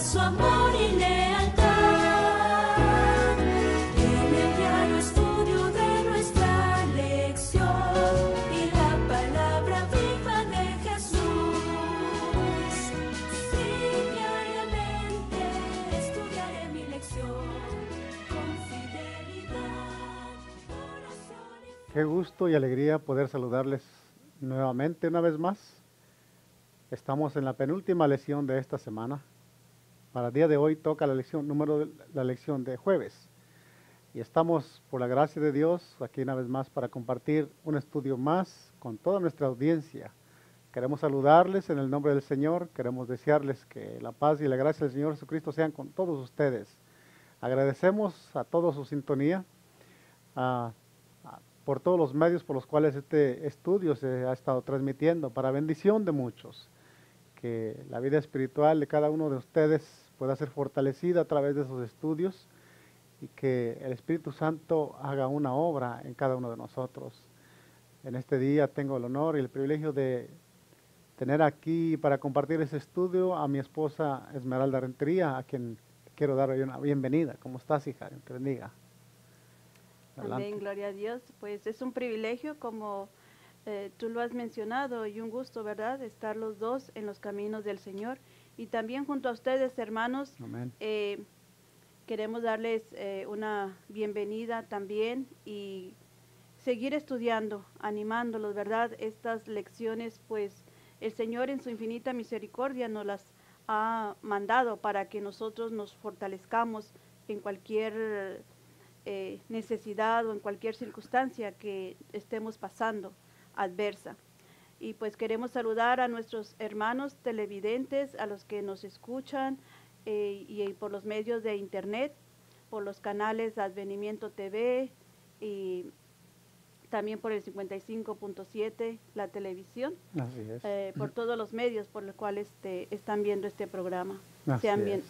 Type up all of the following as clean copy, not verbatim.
su amor y lealtad. En el diario estudio de nuestra lección y la palabra viva de Jesús. Sí, diariamente estudiaré mi lección con fidelidad, oración y fe. Qué gusto y alegría poder saludarles nuevamente una vez más. Estamos en la penúltima lección de esta semana. Para el día de hoy toca la lección de jueves. Y estamos, por la gracia de Dios, aquí una vez más para compartir un estudio más con toda nuestra audiencia. Queremos saludarles en el nombre del Señor. Queremos desearles que la paz y la gracia del Señor Jesucristo sean con todos ustedes. Agradecemos a todos su sintonía, por todos los medios por los cuales este estudio se ha estado transmitiendo, para bendición de muchos. Que la vida espiritual de cada uno de ustedes pueda ser fortalecida a través de esos estudios y que el Espíritu Santo haga una obra en cada uno de nosotros. En este día tengo el honor y el privilegio de tener aquí para compartir ese estudio a mi esposa Esmeralda Rentería, a quien quiero dar hoy una bienvenida. ¿Cómo estás, hija? Dios te bendiga. Adelante. Amén, gloria a Dios. Pues es un privilegio, como tú lo has mencionado, y un gusto, ¿verdad?, estar los dos en los caminos del Señor. Y también junto a ustedes, hermanos, Amén. queremos darles una bienvenida también y seguir estudiando, animándolos, ¿verdad? Estas lecciones, pues el Señor en su infinita misericordia nos las ha mandado para que nosotros nos fortalezcamos en cualquier necesidad o en cualquier circunstancia que estemos pasando adversa. Y pues queremos saludar a nuestros hermanos televidentes, a los que nos escuchan y por los medios de internet, por los canales Advenimiento TV y también por el 55.7, la televisión, Así es. por todos los medios por los cuales están viendo este programa. Así es.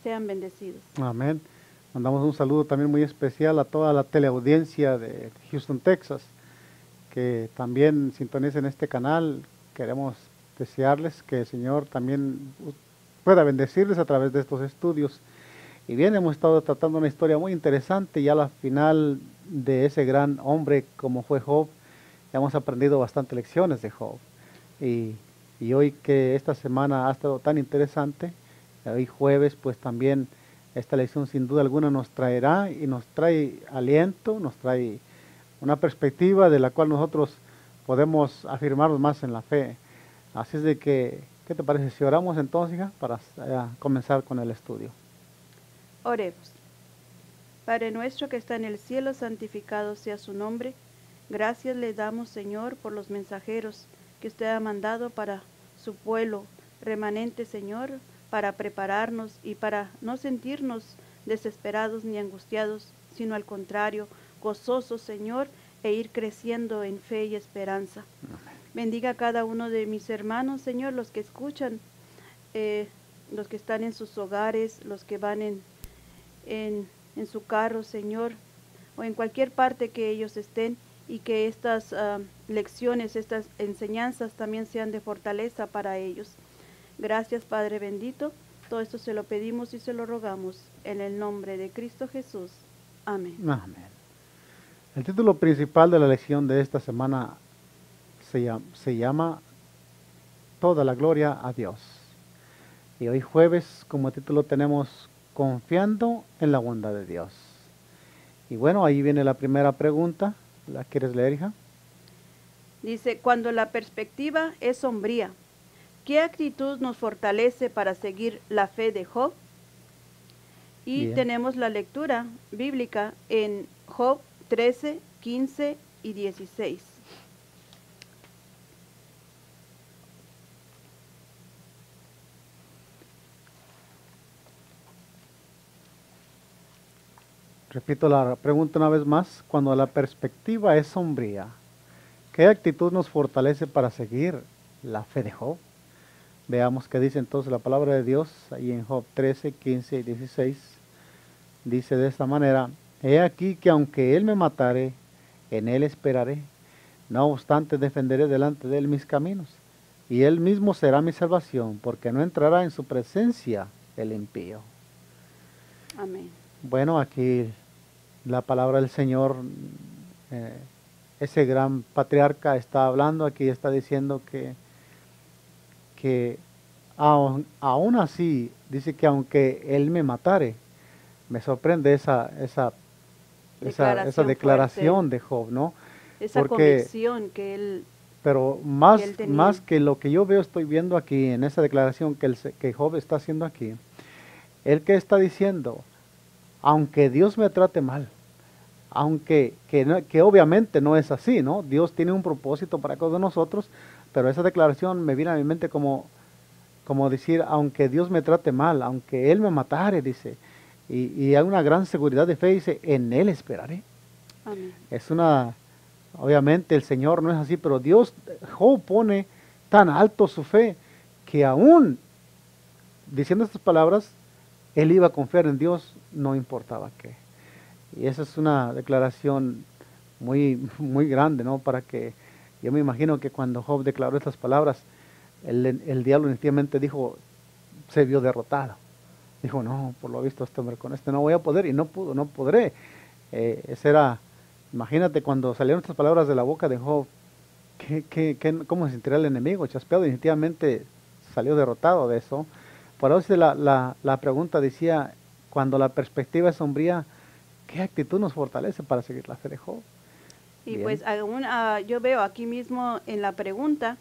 Sean bendecidos. Amén. Mandamos un saludo también muy especial a toda la teleaudiencia de Houston, Texas, que también sintonicen este canal. Queremos desearles que el Señor también pueda bendecirles a través de estos estudios. Y bien, hemos estado tratando una historia muy interesante, ya la final de ese gran hombre como fue Job. Hemos aprendido bastantes lecciones de Job. Y hoy que esta semana ha estado tan interesante, hoy jueves, pues también esta lección sin duda alguna nos traerá y nos trae aliento, nos trae una perspectiva de la cual nosotros podemos afirmarnos más en la fe. Así es de que, ¿qué te parece si oramos entonces, hija, para comenzar con el estudio? Oremos. Padre nuestro que está en el cielo, santificado sea su nombre. Gracias le damos, Señor, por los mensajeros que usted ha mandado para su pueblo remanente, Señor, para prepararnos y para no sentirnos desesperados ni angustiados, sino al contrario, gozosos, Señor, e ir creciendo en fe y esperanza. Amén. Bendiga a cada uno de mis hermanos, Señor, los que escuchan, los que están en sus hogares, los que van en su carro, Señor, o en cualquier parte que ellos estén, y que estas lecciones, estas enseñanzas también sean de fortaleza para ellos. Gracias, Padre bendito. Todo esto se lo pedimos y se lo rogamos en el nombre de Cristo Jesús. Amén. Amén. El título principal de la lección de esta semana se llama Toda la gloria a Dios. Y hoy jueves como título tenemos Confiando en la bondad de Dios. Y bueno, ahí viene la primera pregunta. ¿La quieres leer, hija? Dice, cuando la perspectiva es sombría, ¿qué actitud nos fortalece para seguir la fe de Job? Y Bien. tenemos la lectura bíblica en Job 13, 15 y 16. Repito la pregunta una vez más. Cuando la perspectiva es sombría, ¿qué actitud nos fortalece para seguir la fe de Job? Veamos qué dice entonces la palabra de Dios ahí en Job 13, 15 y 16. Dice de esta manera: He aquí que aunque él me matare, en él esperaré. No obstante, defenderé delante de él mis caminos, y él mismo será mi salvación, porque no entrará en su presencia el impío. Amén. Bueno, aquí la palabra del Señor, eh, ese gran patriarca está hablando aquí, está diciendo que aún así, dice que aunque Él me matare, me sorprende esa declaración fuerte, de Job, ¿no? esa Porque, convicción que él, pero que él tenía. más que lo que yo veo, estoy viendo aquí en esa declaración que Job está haciendo aquí, él que está diciendo, aunque Dios me trate mal, aunque que obviamente no es así, ¿no? Dios tiene un propósito para cada uno de nosotros, pero esa declaración me viene a mi mente como decir, aunque Dios me trate mal, aunque Él me matare, dice, y hay una gran seguridad de fe, dice, en Él esperaré. Amén. Obviamente el Señor no es así, pero Dios, Job pone tan alto su fe, que aún diciendo estas palabras, él iba a confiar en Dios, no importaba qué. Y esa es una declaración muy grande, ¿no? Para que, yo me imagino que cuando Job declaró estas palabras, el diablo inicialmente dijo, se vio derrotado. Dijo, no, por lo visto este hombre con este no voy a poder, y no pudo, no podré. Imagínate cuando salieron estas palabras de la boca de Job, ¿cómo se sentirá el enemigo? Chaspeado, definitivamente salió derrotado de eso. Por eso la pregunta decía, cuando la perspectiva es sombría, ¿qué actitud nos fortalece para seguir la fe de Job? Y Bien. pues aún, yo veo aquí mismo en la pregunta,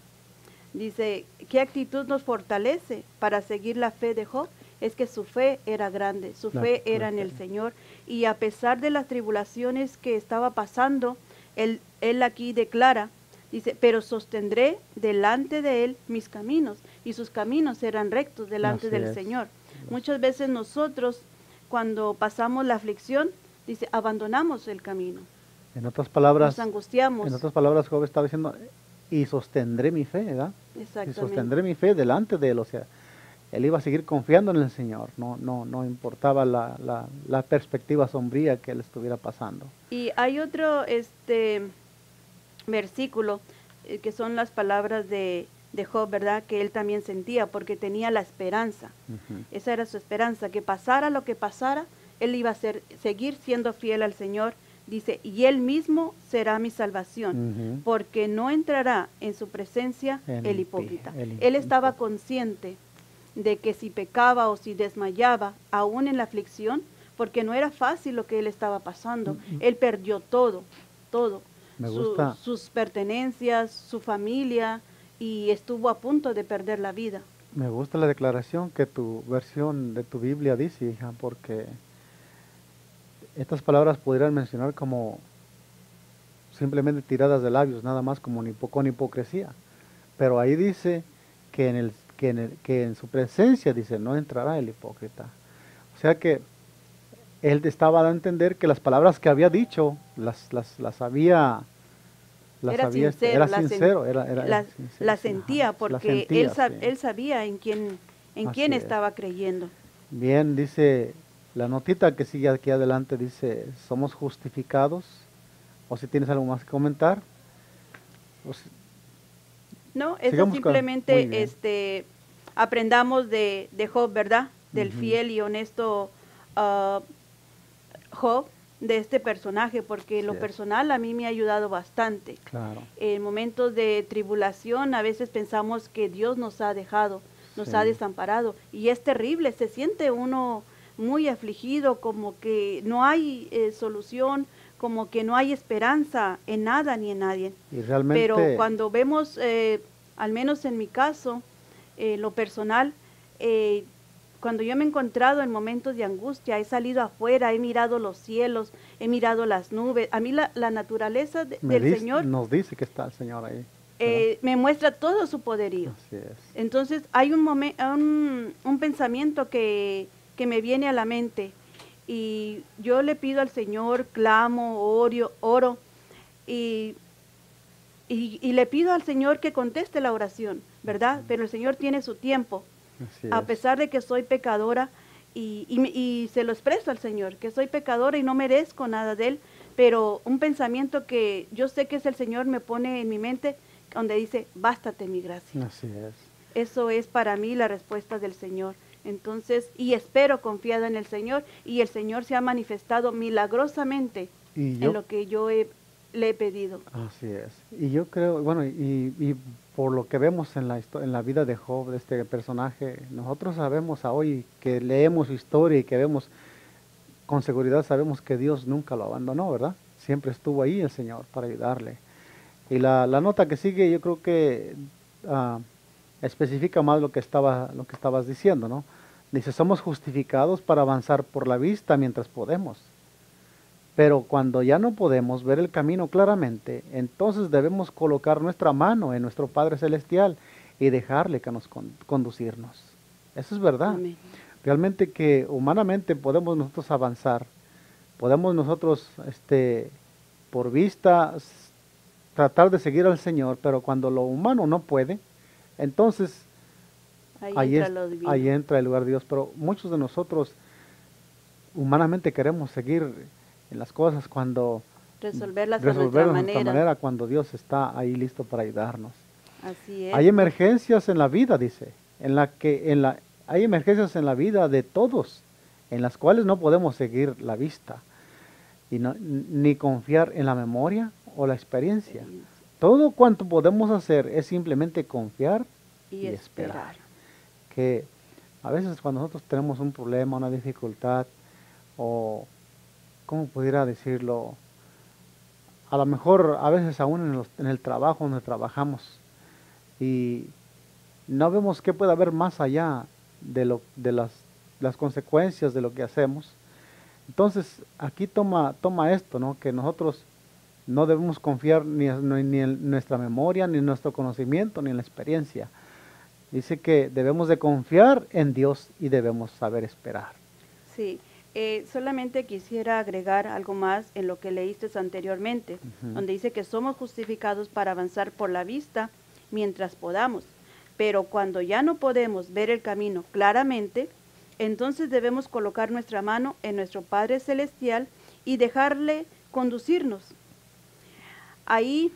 dice, ¿qué actitud nos fortalece para seguir la fe de Job? Es que su fe era grande, su fe era en el Señor, y a pesar de las tribulaciones que estaba pasando, él aquí declara, dice, pero sostendré delante de él mis caminos, y sus caminos eran rectos delante Así del es. Señor. Muchas veces nosotros, cuando pasamos la aflicción, dice, abandonamos el camino. En otras palabras, Nos angustiamos. Job estaba diciendo, y sostendré mi fe, ¿verdad? Y Exactamente. sostendré mi fe delante de él, o sea, él iba a seguir confiando en el Señor, no importaba la perspectiva sombría que él estuviera pasando. Y hay otro versículo que son las palabras de Job, ¿verdad? Que él también sentía porque tenía la esperanza. Ujú. Esa era su esperanza, que pasara lo que pasara, él iba a seguir siendo fiel al Señor. Dice, y él mismo será mi salvación, Ujú. porque no entrará en su presencia el hipócrita. Él estaba consciente de que si pecaba o si desmayaba, aún en la aflicción, porque no era fácil lo que él estaba pasando, él perdió todo, Me gusta. sus pertenencias, su familia, y estuvo a punto de perder la vida. Me gusta la declaración que tu versión de tu Biblia dice, hija, porque estas palabras podrían mencionar como simplemente tiradas de labios, nada más como con hipocresía. Pero ahí dice que en su presencia, dice, no entrará el hipócrita. O sea que él estaba dando a entender que las palabras que había dicho, Era sincero, la sentía, porque él sabía en quién Así es. estaba creyendo. Bien, dice la notita que sigue aquí adelante, dice, somos justificados. O si tienes algo más que comentar. No, eso Sigamos muy simplemente bien. aprendamos de Job, ¿verdad? Del Ujú. fiel y honesto Job, de este personaje, porque en lo Así es. personal a mí me ha ayudado bastante. Claro. En momentos de tribulación a veces pensamos que Dios nos ha dejado, nos Sí. ha desamparado, y es terrible, se siente uno muy afligido, como que no hay solución, como que no hay esperanza en nada ni en nadie. Y realmente, Pero cuando vemos, al menos en mi caso, lo personal, cuando yo me he encontrado en momentos de angustia, he salido afuera, he mirado los cielos, he mirado las nubes. A mí la naturaleza del Señor nos dice que está el Señor ahí. me muestra todo su poderío. Así es. Entonces hay un pensamiento que me viene a la mente, y yo le pido al Señor, clamo, oro, y le pido al Señor que conteste la oración, ¿verdad? Pero el Señor tiene su tiempo. Así A es. pesar de que soy pecadora, y se lo expreso al Señor, que soy pecadora y no merezco nada de Él, pero un pensamiento que yo sé que es el Señor me pone en mi mente, donde dice, bástate mi gracia. Así es. Eso es para mí la respuesta del Señor, Entonces, y espero confiada en el Señor, y el Señor se ha manifestado milagrosamente Y en lo que yo le he pedido. así es. Y yo creo, bueno, y por lo que vemos en en la vida de Job, de este personaje, nosotros sabemos a hoy que leemos su historia y que vemos, con seguridad sabemos que Dios nunca lo abandonó, ¿verdad? Siempre estuvo ahí el Señor para ayudarle. Y la nota que sigue yo creo que especifica más lo que estabas diciendo, ¿no? Dice, somos justificados para avanzar por la vista mientras podemos. Pero cuando ya no podemos ver el camino claramente, entonces debemos colocar nuestra mano en nuestro Padre Celestial y dejarle que nos conducirnos. Eso es verdad. Amén. Realmente que humanamente podemos nosotros avanzar, podemos nosotros por vista tratar de seguir al Señor, pero cuando lo humano no puede, entonces ahí entra el lugar de Dios. Pero muchos de nosotros humanamente queremos seguir en las cosas cuando Resolverlas de nuestra manera. cuando Dios está ahí listo para ayudarnos. Así es. Hay emergencias en la vida, dice, hay emergencias en la vida de todos, en las cuales no podemos seguir la vista y ni confiar en la memoria o la experiencia. Todo cuanto podemos hacer es simplemente confiar y esperar. Que a veces cuando nosotros tenemos un problema, una dificultad, o ¿cómo pudiera decirlo? A lo mejor a veces aún en el trabajo donde trabajamos y no vemos qué puede haber más allá de las consecuencias de lo que hacemos. Entonces aquí toma esto, ¿no? Que nosotros no debemos confiar ni en nuestra memoria, ni en nuestro conocimiento, ni en la experiencia. Dice que debemos de confiar en Dios y debemos saber esperar. Sí, solamente quisiera agregar algo más en lo que leíste anteriormente, donde dice que somos justificados para avanzar por la vista mientras podamos, pero cuando ya no podemos ver el camino claramente, entonces debemos colocar nuestra mano en nuestro Padre Celestial y dejarle conducirnos. Ahí,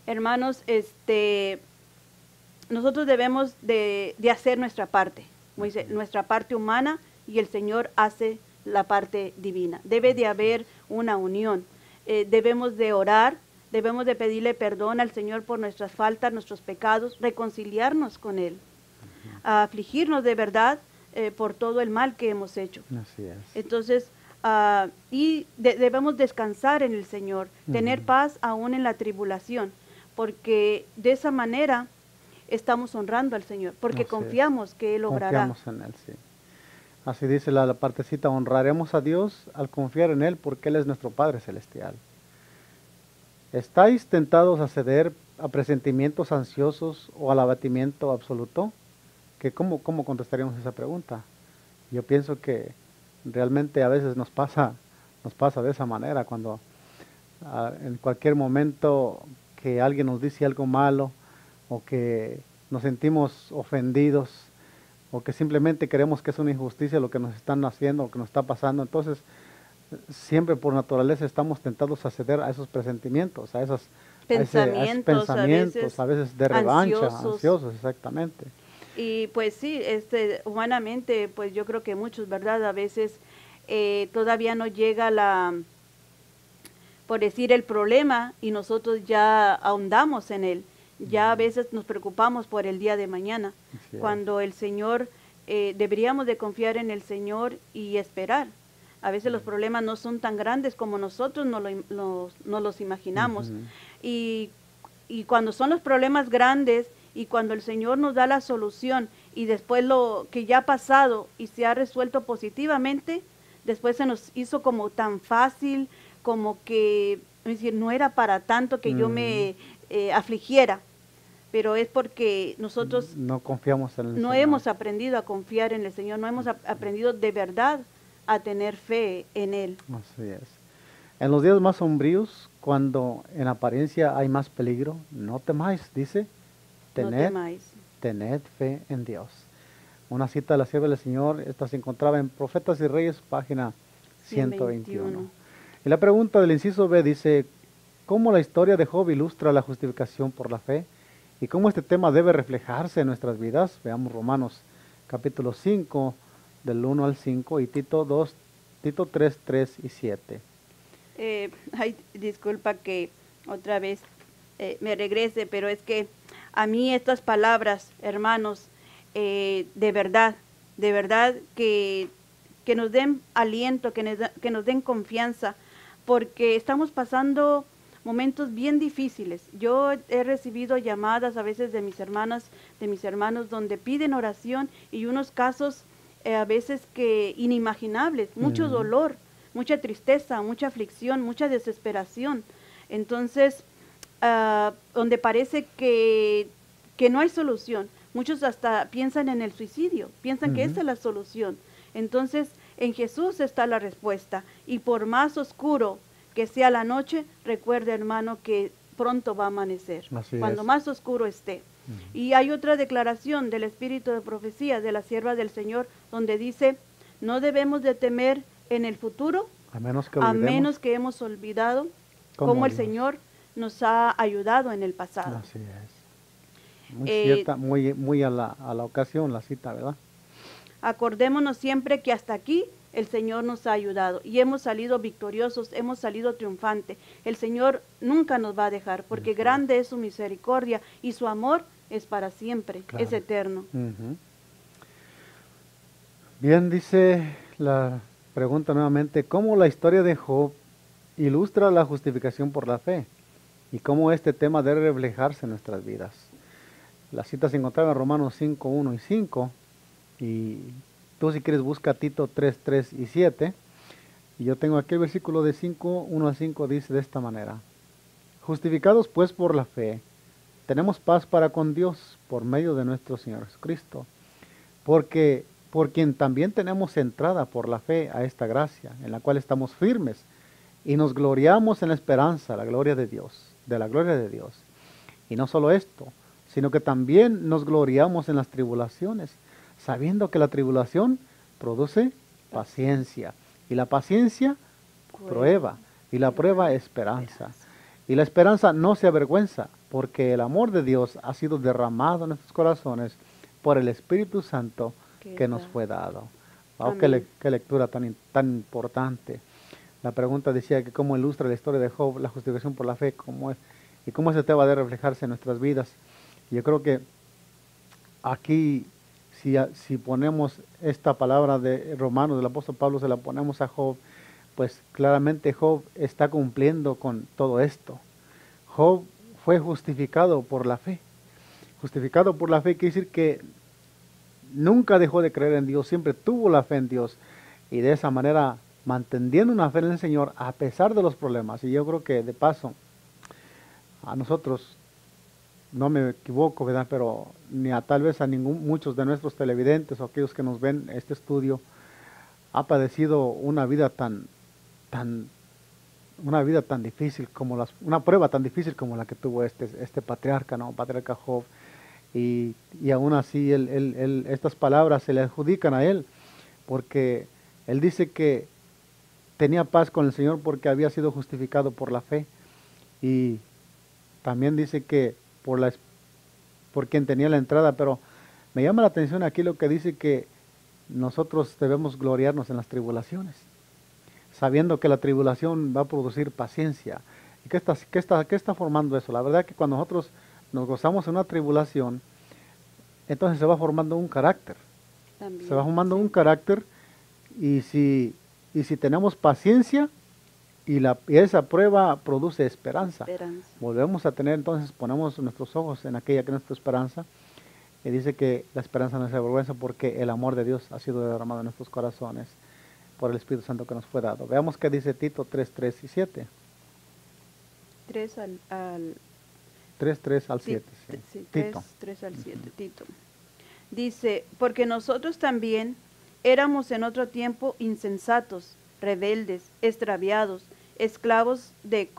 hermanos, nosotros debemos de hacer nuestra parte, como dice, nuestra parte humana, y el Señor hace la parte divina. Debe de haber una unión. Debemos de orar, debemos de pedirle perdón al Señor por nuestras faltas, nuestros pecados, reconciliarnos con Él, afligirnos de verdad por todo el mal que hemos hecho. Así es. Entonces, debemos descansar en el Señor, tener paz aún en la tribulación, porque de esa manera estamos honrando al Señor, porque confiamos que Él obrará. Confiamos en Él, sí. Así dice la partecita, honraremos a Dios al confiar en Él porque Él es nuestro Padre Celestial. ¿Estáis tentados a ceder a presentimientos ansiosos o al abatimiento absoluto? ¿Cómo contestaríamos esa pregunta? Yo pienso que realmente a veces nos pasa de esa manera, cuando en cualquier momento que alguien nos dice algo malo o que nos sentimos ofendidos o que simplemente creemos que es una injusticia lo que nos están haciendo, lo que nos está pasando, entonces siempre por naturaleza estamos tentados a ceder a esos presentimientos, a esos pensamientos, a veces de revancha, ansiosos, exactamente. Y pues sí, humanamente, pues yo creo que muchos, ¿verdad? A veces todavía no llega por decir, el problema y nosotros ya ahondamos en él. Ya a veces nos preocupamos por el día de mañana, cuando el Señor, deberíamos de confiar en el Señor y esperar. A veces los problemas no son tan grandes como nosotros no los imaginamos. Y cuando son los problemas grandes y cuando el Señor nos da la solución y después lo que ya ha pasado y se ha resuelto positivamente, después se nos hizo como tan fácil, como que, es decir, no era para tanto que yo me afligiera. Pero es porque nosotros no confiamos en el Señor. No hemos aprendido a confiar en el Señor, no hemos aprendido de verdad a tener fe en Él. Así es. En los días más sombríos, cuando en apariencia hay más peligro, no temáis, dice, tened fe en Dios. Una cita de la sierva del Señor, esta se encontraba en Profetas y Reyes, página 121. Y la pregunta del inciso B dice, ¿cómo la historia de Job ilustra la justificación por la fe? ¿Y cómo este tema debe reflejarse en nuestras vidas? Veamos Romanos capítulo 5, del 1 al 5, y Tito 3, 3 y 7. Ay, disculpa que otra vez me regrese, pero es que a mí estas palabras, hermanos, de verdad que nos den aliento, que nos den confianza, porque estamos pasando momentos bien difíciles. Yo he recibido llamadas a veces de mis hermanas, de mis hermanos, donde piden oración y unos casos a veces que inimaginables, mucho dolor, mucha tristeza, mucha aflicción, mucha desesperación. Entonces, donde parece que no hay solución. Muchos hasta piensan en el suicidio, piensan que esa es la solución. Entonces, en Jesús está la respuesta. Y por más oscuro que sea la noche, recuerde, hermano, que pronto va a amanecer. Cuando más oscuro esté. Y hay otra declaración del Espíritu de Profecía de la sierva del Señor, donde dice, no debemos de temer en el futuro, a menos que hemos olvidado cómo el Señor nos ha ayudado en el pasado. Así es. Muy cierta, muy a la ocasión la cita, ¿verdad? Acordémonos siempre que hasta aquí el Señor nos ha ayudado y hemos salido victoriosos, hemos salido triunfantes. El Señor nunca nos va a dejar, porque grande es su misericordia y su amor es para siempre, claro. Es eterno. Bien, dice la pregunta nuevamente, ¿cómo la historia de Job ilustra la justificación por la fe? Y cómo este tema debe reflejarse en nuestras vidas. La cita se encontraba en Romanos 5, 1 y 5. Y tú, si quieres, busca Tito 3, 3 y 7. Y yo tengo aquí el versículo de 5, 1 al 5, dice de esta manera. Justificados pues por la fe, tenemos paz para con Dios por medio de nuestro Señor Jesucristo. Porque por quien también tenemos entrada por la fe a esta gracia, en la cual estamos firmes, y nos gloriamos en la esperanza, la gloria de Dios, de la gloria de Dios. Y no solo esto, sino que también nos gloriamos en las tribulaciones, sabiendo que la tribulación produce paciencia, y la paciencia prueba, y la prueba esperanza. Y la esperanza no se avergüenza, porque el amor de Dios ha sido derramado en nuestros corazones por el Espíritu Santo que nos fue dado. Wow, qué lectura tan importante. La pregunta decía que cómo ilustra la historia de Job, la justificación por la fe, cómo es, y cómo ese tema debe reflejarse en nuestras vidas. Y yo creo que aquí, si ponemos esta palabra de Romanos, del apóstol Pablo, se la ponemos a Job, pues claramente Job está cumpliendo con todo esto. Job fue justificado por la fe. Justificado por la fe quiere decir que nunca dejó de creer en Dios, siempre tuvo la fe en Dios, y de esa manera manteniendo una fe en el Señor a pesar de los problemas. Y yo creo que de paso, a nosotros, no me equivoco, ¿verdad? Pero ni a tal vez a muchos de nuestros televidentes o aquellos que nos ven este estudio, ha padecido una vida tan difícil como una prueba tan difícil como la que tuvo este patriarca, ¿no? Patriarca Job. Y aún así estas palabras se le adjudican a él, porque él dice que tenía paz con el Señor porque había sido justificado por la fe. Y también dice que por quien tenía la entrada, pero me llama la atención aquí lo que dice que nosotros debemos gloriarnos en las tribulaciones, sabiendo que la tribulación va a producir paciencia. ¿Y qué está formando eso? La verdad que cuando nosotros nos gozamos en una tribulación, entonces se va formando un carácter. También, se va formando un carácter, y si tenemos paciencia, y esa prueba produce esperanza. Volvemos a tener, entonces ponemos nuestros ojos en aquella que es nuestra esperanza, y dice que la esperanza no se avergüenza porque el amor de Dios ha sido derramado en nuestros corazones por el Espíritu Santo que nos fue dado. Veamos qué dice Tito 3, 3 y 7. 3 al 3 al 7. Sí, 3 al 7, Tito. Dice, porque nosotros también éramos en otro tiempo insensatos, rebeldes, extraviados, esclavos de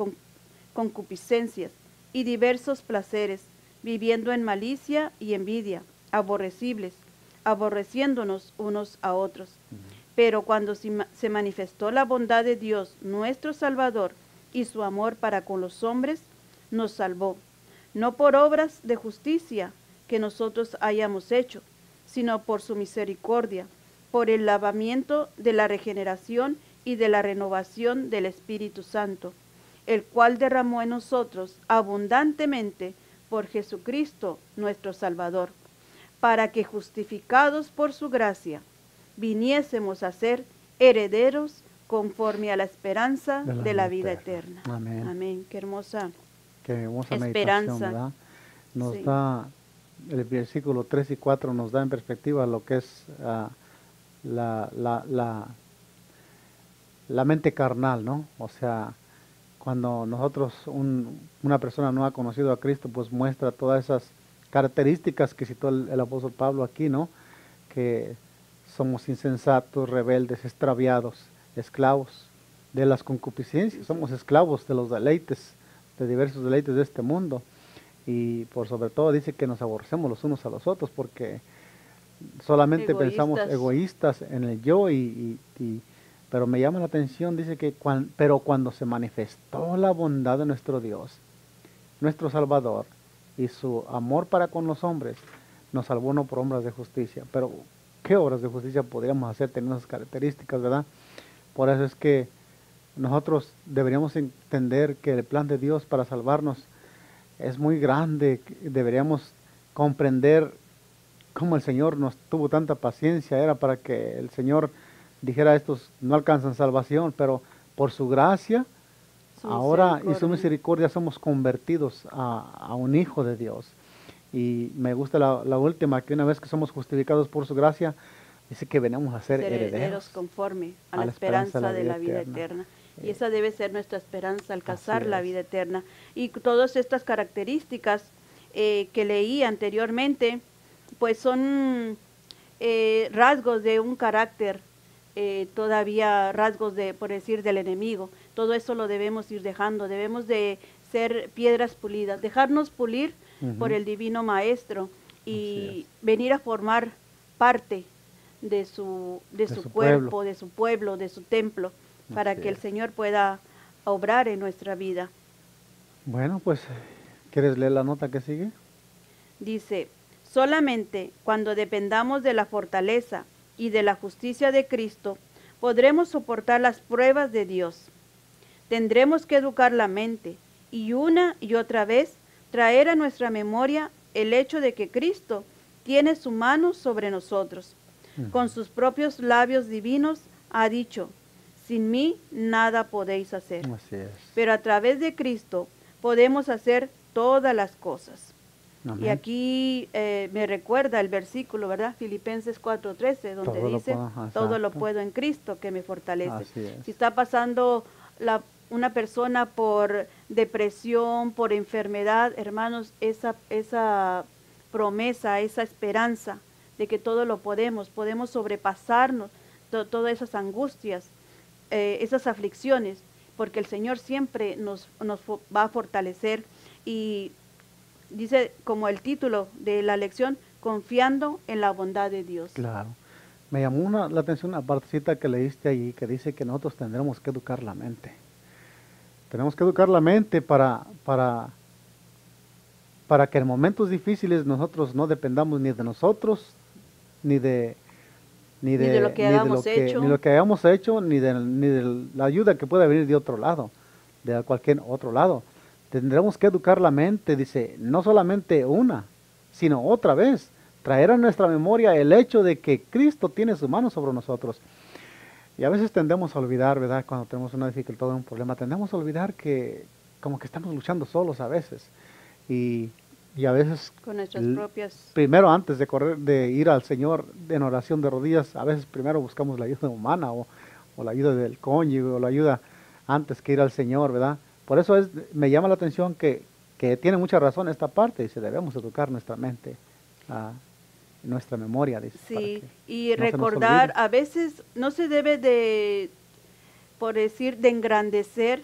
concupiscencias y diversos placeres, viviendo en malicia y envidia, aborrecibles, aborreciéndonos unos a otros. Pero cuando se manifestó la bondad de Dios, nuestro Salvador, y su amor para con los hombres, nos salvó, no por obras de justicia que nosotros hayamos hecho, sino por su misericordia, por el lavamiento de la regeneración y de la renovación del Espíritu Santo, el cual derramó en nosotros abundantemente por Jesucristo nuestro Salvador, para que justificados por su gracia, viniésemos a ser herederos conforme a la esperanza de la vida eterna. Amén. Amén. Qué hermosa Esperanza, esperanza. ¿verdad? Nos Sí. da, el versículo 3 y 4 nos da en perspectiva lo que es la mente carnal, ¿no? O sea, cuando una persona no ha conocido a Cristo, pues muestra todas esas características que citó el apóstol Pablo aquí, ¿no? Que somos insensatos, rebeldes, extraviados, esclavos de las concupiscencias, somos esclavos de los deleites, de diversos deleites de este mundo. Y por sobre todo dice que nos aborrecemos los unos a los otros porque solamente pensamos egoístas en el yo pero me llama la atención, dice que pero cuando se manifestó la bondad de nuestro Dios, nuestro Salvador, y su amor para con los hombres, nos salvó no por obras de justicia. Pero, ¿qué obras de justicia podríamos hacer teniendo esas características, verdad? Por eso es que nosotros deberíamos entender que el plan de Dios para salvarnos es muy grande. Deberíamos comprender cómo el Señor nos tuvo tanta paciencia. Era para que el Señor dijera: estos no alcanzan salvación, pero por su gracia, ahora y su misericordia somos convertidos a un hijo de Dios. Y me gusta la última, que una vez que somos justificados por su gracia, dice que venimos a ser herederos conforme a la esperanza de la vida eterna. Y esa debe ser nuestra esperanza, alcanzar la vida eterna. Y todas estas características que leí anteriormente, pues son rasgos de un carácter, todavía rasgos de, por decir, del enemigo. Todo eso lo debemos ir dejando, debemos de ser piedras pulidas, dejarnos pulir por el Divino Maestro y venir a formar parte de su cuerpo, de su pueblo, de su templo, para que el Señor pueda obrar en nuestra vida. Bueno, pues, ¿quieres leer la nota que sigue? Dice: solamente cuando dependamos de la fortaleza y de la justicia de Cristo, podremos soportar las pruebas de Dios. Tendremos que educar la mente y una y otra vez traer a nuestra memoria el hecho de que Cristo tiene su mano sobre nosotros. Con sus propios labios divinos ha dicho: sin mí nada podéis hacer. Así es. Pero a través de Cristo podemos hacer todas las cosas. Amén. Y aquí me recuerda el versículo, ¿verdad? Filipenses 4:13, donde dice: todo lo puedo en Cristo que me fortalece. Así es. Si está pasando una persona por depresión, por enfermedad, hermanos, esa promesa, esa esperanza de que todo lo podemos sobrepasarnos todas esas angustias, esas aflicciones, porque el Señor siempre nos va a fortalecer. Y dice, como el título de la lección, confiando en la bondad de Dios. Claro. Me llamó la atención una partecita que leíste allí, que dice que nosotros tendremos que educar la mente. Tenemos que educar la mente para que en momentos difíciles nosotros no dependamos ni de nosotros, ni de lo que hayamos hecho, ni de la ayuda que pueda venir de otro lado, de cualquier otro lado. Tendremos que educar la mente, dice, no solamente una, sino otra vez, traer a nuestra memoria el hecho de que Cristo tiene su mano sobre nosotros. Y a veces tendemos a olvidar, ¿verdad? Cuando tenemos una dificultad o un problema, tendemos a olvidar que como que estamos luchando solos a veces. Y a veces, con nuestras propias... primero antes de ir al Señor en oración de rodillas, a veces primero buscamos la ayuda humana o la ayuda del cónyuge o la ayuda antes que ir al Señor, ¿verdad? Por eso me llama la atención que tiene mucha razón esta parte, dice, debemos educar nuestra mente, nuestra memoria, dice. Sí, y no recordar, a veces no se debe de, por decir, de engrandecer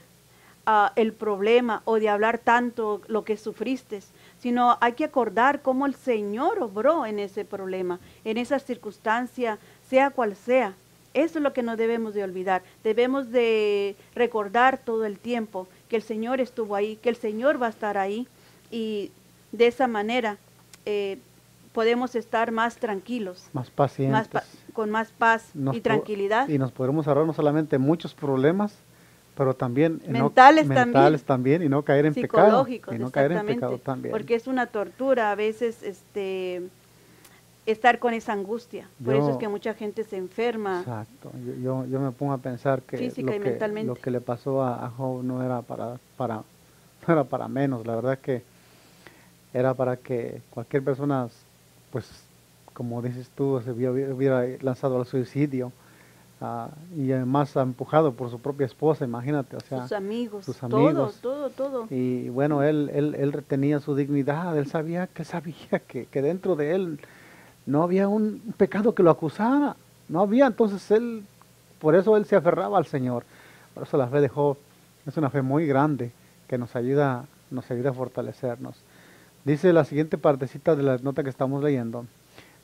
el problema o de hablar tanto lo que sufriste, sino hay que acordar cómo el Señor obró en ese problema, en esa circunstancia, sea cual sea. Eso es lo que no debemos de olvidar. Debemos de recordar todo el tiempo que el Señor estuvo ahí, que el Señor va a estar ahí, y de esa manera podemos estar más tranquilos, más pacientes. con más paz Nos y po- tranquilidad. Y nos podremos ahorrar no solamente muchos problemas, pero también Mentales también, y no caer en pecado. psicológicos, Y no caer en exactamente, pecado también. porque es una tortura a veces estar con esa angustia. Por eso es Yo- que mucha gente se enferma. Exacto. Yo me pongo a pensar que Física y mentalmente. lo que le pasó a Job no era no era para menos. La verdad que era para que cualquier persona, pues, como dices tú, hubiera lanzado al suicidio. Y además empujado por su propia esposa, imagínate, o sea, Sus amigos, sus amigos. todo. Y bueno, él retenía su dignidad, él sabía que dentro de él no había un pecado que lo acusara, no había, entonces por eso él se aferraba al Señor. Por eso la fe de Job es una fe muy grande que nos ayuda a fortalecernos. Dice la siguiente partecita de la nota que estamos leyendo: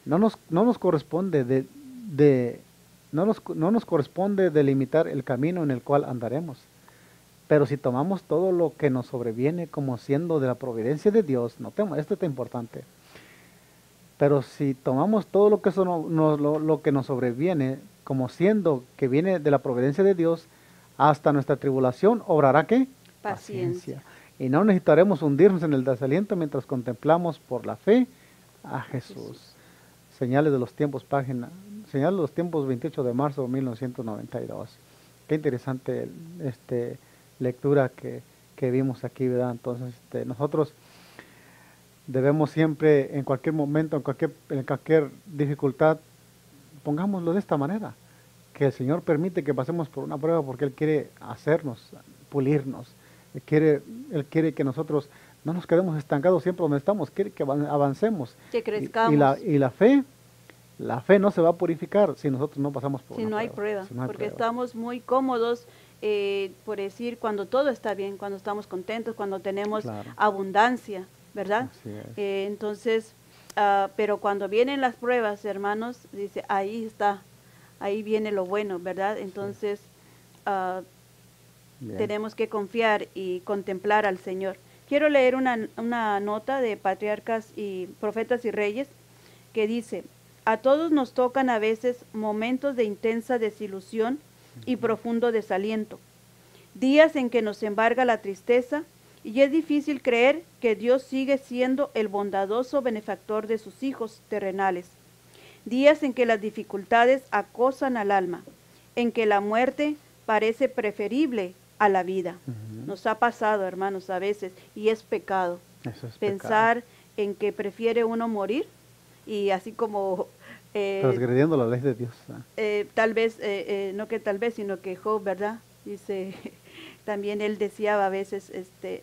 no nos corresponde no nos corresponde delimitar el camino en el cual andaremos. Pero si tomamos todo lo que nos sobreviene como siendo de la providencia de Dios, notemos, esto está importante. Pero si tomamos todo lo que, lo que nos sobreviene como siendo que viene de la providencia de Dios, hasta nuestra tribulación obrará ¿qué? Paciencia. Y no necesitaremos hundirnos en el desaliento mientras contemplamos por la fe a Jesús. Señales de los tiempos, Señales de los tiempos, 28 de marzo de 1992. Qué interesante lectura que vimos aquí, ¿verdad? Entonces, nosotros debemos siempre, en cualquier momento, en cualquier dificultad, pongámoslo de esta manera, que el Señor permite que pasemos por una prueba porque Él quiere hacernos, pulirnos. Él quiere que nosotros no nos quedemos estancados siempre donde estamos, quiere que avancemos. Que crezcamos. Y la fe no se va a purificar si nosotros no pasamos por Si una no hay prueba. prueba, Si no hay porque prueba. estamos muy cómodos, por decir, cuando todo está bien, cuando estamos contentos, cuando tenemos Claro. abundancia, ¿verdad? Así es. Entonces, pero cuando vienen las pruebas, hermanos, dice, ahí está, ahí viene lo bueno, ¿verdad? Entonces, Bien. tenemos que confiar y contemplar al Señor. Quiero leer una nota de Patriarcas y Profetas y Reyes que dice: a todos nos tocan a veces momentos de intensa desilusión y profundo desaliento, días en que nos embarga la tristeza y es difícil creer que Dios sigue siendo el bondadoso benefactor de sus hijos terrenales, días en que las dificultades acosan al alma, en que la muerte parece preferible a la vida. Ujú. Nos ha pasado, hermanos, a veces, y es pecado Eso es pensar en que prefiere uno morir, y así como transgrediendo la ley de Dios. tal vez, no que tal vez, sino que Job, ¿verdad? Dice, también él deseaba a veces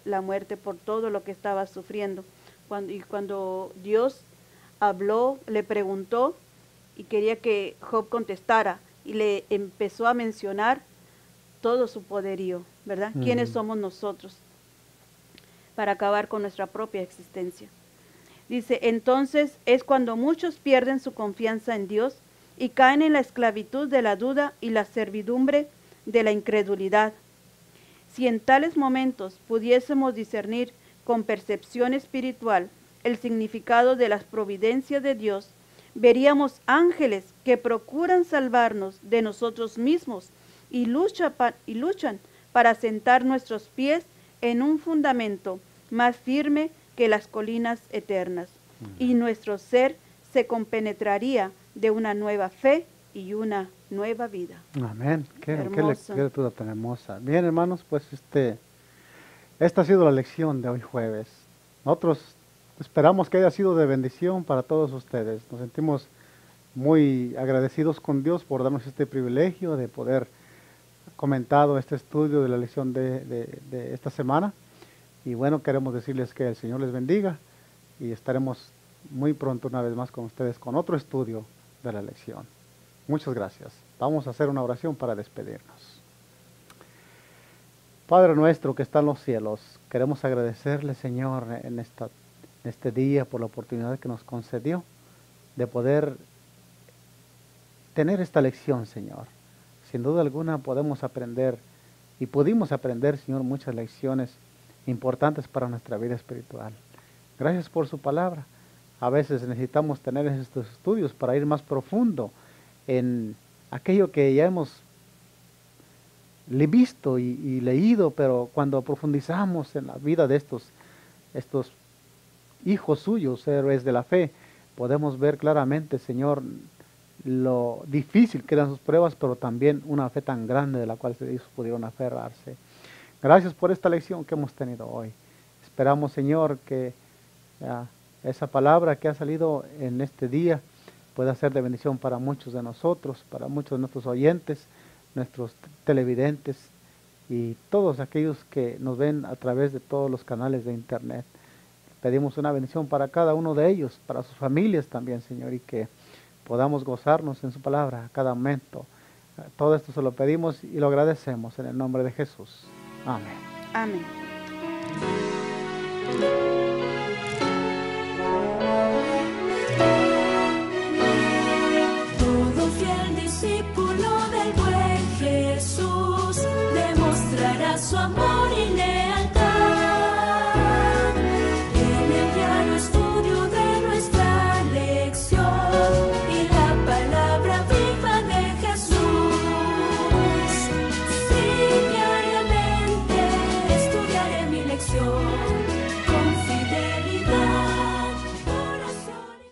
la muerte por todo lo que estaba sufriendo. Cuando Dios habló, le preguntó y quería que Job contestara, y le empezó a mencionar todo su poderío, ¿verdad? ¿Quiénes somos nosotros para acabar con nuestra propia existencia? Dice, entonces es cuando muchos pierden su confianza en Dios y caen en la esclavitud de la duda y la servidumbre de la incredulidad. Si en tales momentos pudiésemos discernir con percepción espiritual el significado de las providencias de Dios, veríamos ángeles que procuran salvarnos de nosotros mismos y luchan para sentar nuestros pies en un fundamento más firme que las colinas eternas, y nuestro ser se compenetraría de una nueva fe y una nueva vida. Amén. Qué Hermoso. lectura tan hermosa. Bien, hermanos, pues esta ha sido la lección de hoy jueves. Nosotros esperamos que haya sido de bendición para todos ustedes. Nos sentimos muy agradecidos con Dios por darnos este privilegio de poder comentado este estudio de la lección de esta semana. Y bueno, queremos decirles que el Señor les bendiga y estaremos muy pronto una vez más con ustedes con otro estudio de la lección. Muchas gracias. Vamos a hacer una oración para despedirnos. Padre nuestro que está en los cielos, queremos agradecerle, Señor, en este día por la oportunidad que nos concedió de poder tener esta lección, Señor. Sin duda alguna podemos aprender y pudimos aprender, Señor, muchas lecciones importantes para nuestra vida espiritual. Gracias por su palabra. A veces necesitamos tener estos estudios para ir más profundo en aquello que ya hemos visto y leído, pero cuando profundizamos en la vida de estos hijos suyos, héroes de la fe, podemos ver claramente, Señor, lo difícil que eran sus pruebas, pero también una fe tan grande de la cual ellos pudieron aferrarse. Gracias por esta lección que hemos tenido hoy. Esperamos, Señor, que esa palabra que ha salido en este día pueda ser de bendición para muchos de nosotros, para muchos de nuestros oyentes, nuestros televidentes y todos aquellos que nos ven a través de todos los canales de internet. Pedimos una bendición para cada uno de ellos, para sus familias también, Señor, y que podamos gozarnos en su palabra a cada momento. Todo esto se lo pedimos y lo agradecemos en el nombre de Jesús. Amén. Amén.